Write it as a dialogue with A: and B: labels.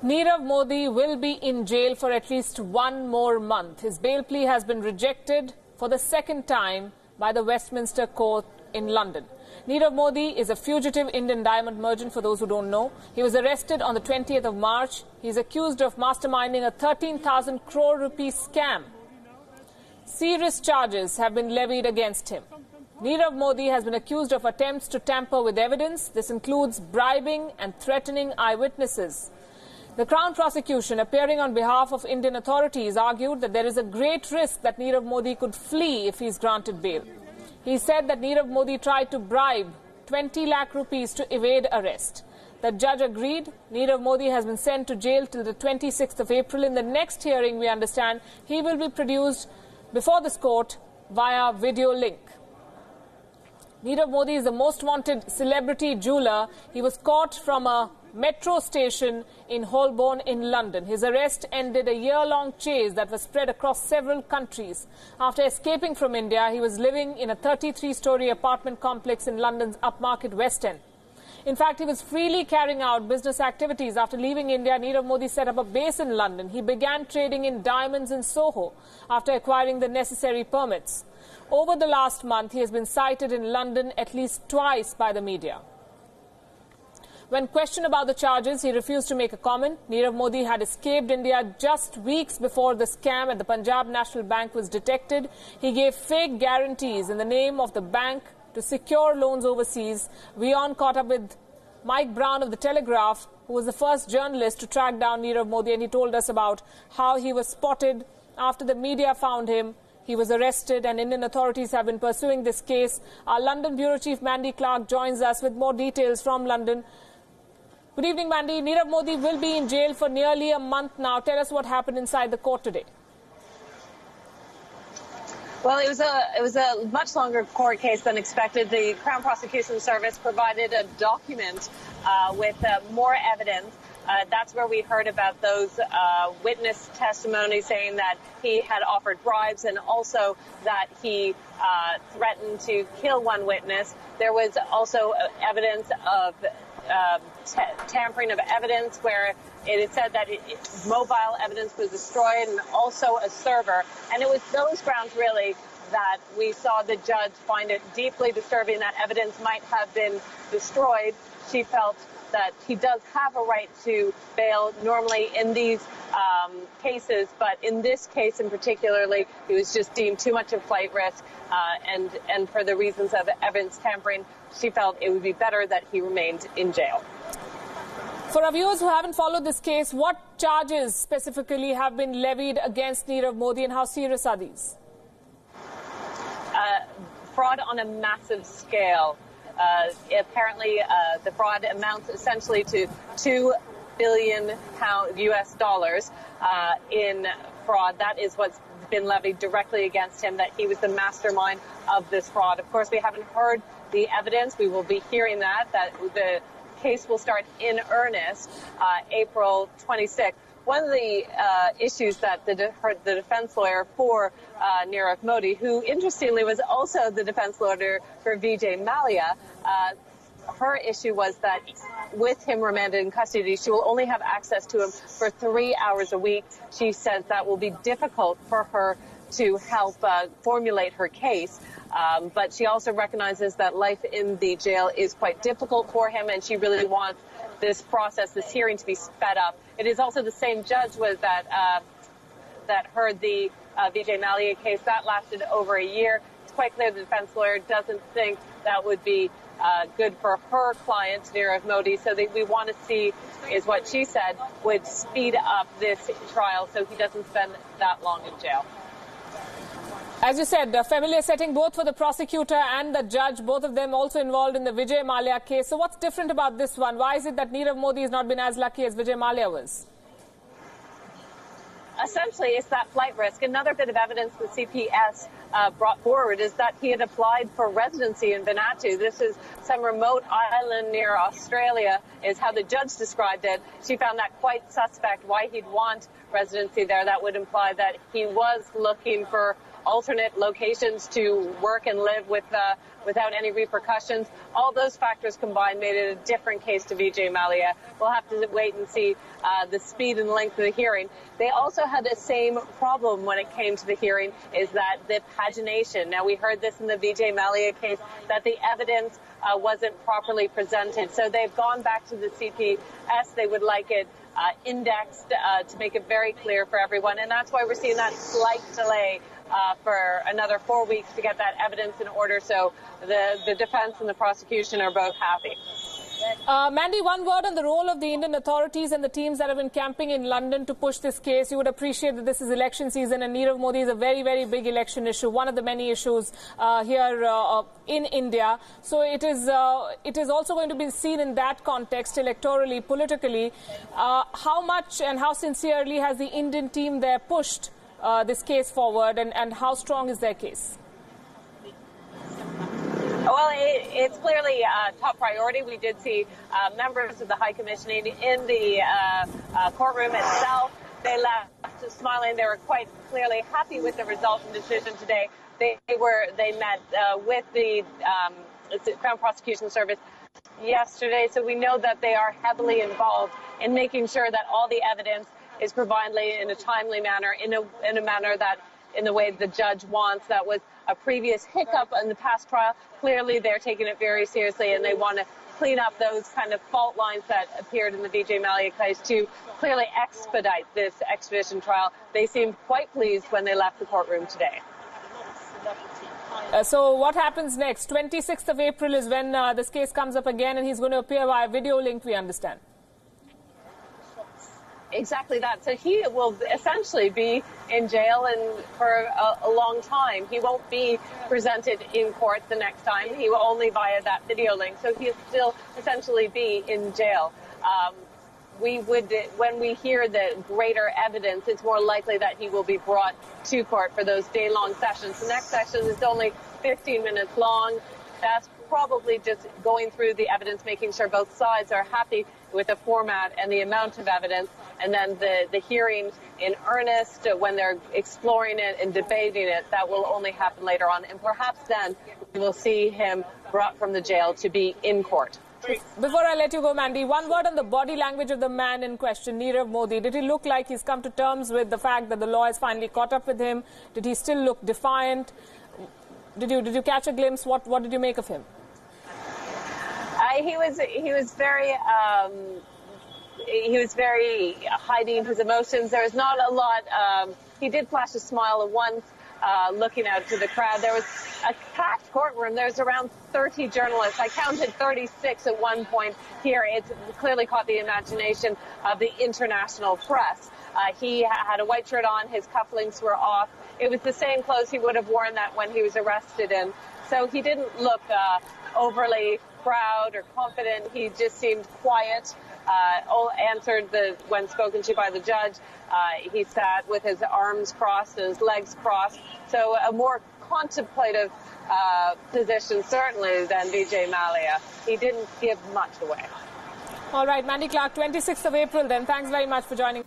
A: Nirav Modi will be in jail for at least 1 more month. His bail plea has been rejected for the second time by the Westminster Court in London. Nirav Modi is a fugitive Indian diamond merchant, for those who don't know. He was arrested on the 20th of March. He is accused of masterminding a 13,000 crore rupee scam. Serious charges have been levied against him. Nirav Modi has been accused of attempts to tamper with evidence. This includes bribing and threatening eyewitnesses. The Crown prosecution, appearing on behalf of Indian authorities, argued that there is a great risk that Nirav Modi could flee if he is granted bail. He said that Nirav Modi tried to bribe 20 lakh rupees to evade arrest. The judge agreed. Nirav Modi has been sent to jail till the 26th of April. In the next hearing, we understand, he will be produced before this court via video link. Nirav Modi is the most wanted celebrity jeweler. He was caught from a metro station in Holborn in London. His arrest ended a year-long chase that was spread across several countries. After escaping from India, he was living in a 33-story apartment complex in London's upmarket West End. In fact, he was freely carrying out business activities. After leaving India, Nirav Modi set up a base in London. He began trading in diamonds in Soho after acquiring the necessary permits. Over the last month, he has been cited in London at least twice by the media. When questioned about the charges, he refused to make a comment. Nirav Modi had escaped India just weeks before the scam at the Punjab National Bank was detected. He gave fake guarantees in the name of the bank to secure loans overseas. WION caught up with Mike Brown of The Telegraph, who was the first journalist to track down Nirav Modi, and he told us about how he was spotted after the media found him. He was arrested, and Indian authorities have been pursuing this case. Our London Bureau Chief Mandy Clark joins us with more details from London. Good evening, Mandy. Nirav Modi will be in jail for nearly a month now. Tell us what happened inside the court today.
B: Well, it was a much longer court case than expected. The Crown Prosecution Service provided a document with more evidence. That's where we heard about those witness testimonies saying that he had offered bribes and also that he threatened to kill one witness. There was also evidence of tampering of evidence where it is said that mobile evidence was destroyed and also a server. And it was those grounds, really, that we saw the judge find it deeply disturbing that evidence might have been destroyed. She felt that he does have a right to bail normally in these cases, but in this case in particularly, he was just deemed too much of flight risk, and for the reasons of evidence tampering, she felt it would be better that he remained in jail.
A: For our viewers who haven't followed this case, what charges specifically have been levied against Nirav Modi, and how serious are these?
B: Fraud on a massive scale. Apparently, the fraud amounts essentially to £2 billion US dollars in fraud. That is what's been levied directly against him, that he was the mastermind of this fraud. Of course, we haven't heard the evidence. We will be hearing that the case will start in earnest April 26th. One of the issues that the defense lawyer for Nirav Modi, who interestingly was also the defense lawyer for Vijay Mallya, her issue was that with him remanded in custody, she will only have access to him for 3 hours a week. She says that will be difficult for her to help formulate her case. But she also recognizes that life in the jail is quite difficult for him, and she really wants this process, this hearing, to be sped up. It is also the same judge that heard the Vijay Mallya case. That lasted over a year. It's quite clear the defense lawyer doesn't think that would be good for her client, Nirav Modi. So we want to see, is what she said, would speed up this trial so he doesn't spend that long in jail.
A: As you said, a familiar setting both for the prosecutor and the judge, both of them also involved in the Vijay Mallya case. So what's different about this one? Why is it that Nirav Modi has not been as lucky as Vijay Mallya was?
B: Essentially, it's that flight risk. Another bit of evidence the CPS brought forward is that he had applied for residency in Vanuatu. This is some remote island near Australia, is how the judge described it. She found that quite suspect, why he'd want residency there. That would imply that he was looking for alternate locations to work and live without any repercussions. All those factors combined made it a different case to Vijay Mallya. We'll have to wait and see the speed and length of the hearing. They also had the same problem when it came to the hearing, is that the pagination. Now, we heard this in the Vijay Mallya case, that the evidence wasn't properly presented. So they've gone back to the CPS. They would like it indexed to make it very clear for everyone. And that's why we're seeing that slight delay for another 4 weeks to get that evidence in order. So the defense and the prosecution are both happy.
A: Mandy, one word on the role of the Indian authorities and the teams that have been camping in London to push this case. You would appreciate that this is election season and Nirav Modi is a very, very big election issue, one of the many issues here in India. So it is also going to be seen in that context, electorally, politically. How much and how sincerely has the Indian team there pushed this case forward, and how strong is their case?
B: Well, it's clearly a top priority. We did see members of the High Commissioning in the courtroom itself. They left smiling. They were quite clearly happy with the result and decision today. They met with the Crown Prosecution Service yesterday, so we know that they are heavily involved in making sure that all the evidence is provided in a timely manner, in a manner that, in the way the judge wants. That was a previous hiccup in the past trial. Clearly, they're taking it very seriously, and they want to clean up those kind of fault lines that appeared in the Vijay Mallya case to clearly expedite this extradition trial. They seemed quite pleased when they left the courtroom today.
A: So what happens next? 26th of April is when this case comes up again, and he's going to appear via video link, we understand.
B: Exactly that. So he will essentially be in jail and for a long time. He won't be presented in court the next time. He will only via that video link. So he'll still essentially be in jail. When we hear the greater evidence, it's more likely that he will be brought to court for those day-long sessions. The next session is only 15 minutes long. That's probably just going through the evidence, making sure both sides are happy with the format and the amount of evidence, and then the hearing in earnest when they're exploring it and debating it, that will only happen later on. And perhaps then we will see him brought from the jail to be in court.
A: Before I let you go, Mandy, one word on the body language of the man in question, Nirav Modi. Did he look like he's come to terms with the fact that the law has finally caught up with him? Did he still look defiant? Did you catch a glimpse? What did you make of him?
B: He was very hiding his emotions. There was not a lot. He did flash a smile once, looking out to the crowd. There was a packed courtroom. There's around 30 journalists. I counted 36 at one point here. It's clearly caught the imagination of the international press. He had a white shirt on. His cufflinks were off. It was the same clothes he would have worn that when he was arrested in. So he didn't look overly proud or confident. He just seemed quiet. Answered when spoken to by the judge. He sat with his arms crossed and his legs crossed. So a more contemplative position, certainly, than Vijay Mallya. He didn't give much away.
A: All right, Mandy Clark, 26th of April then. Thanks very much for joining.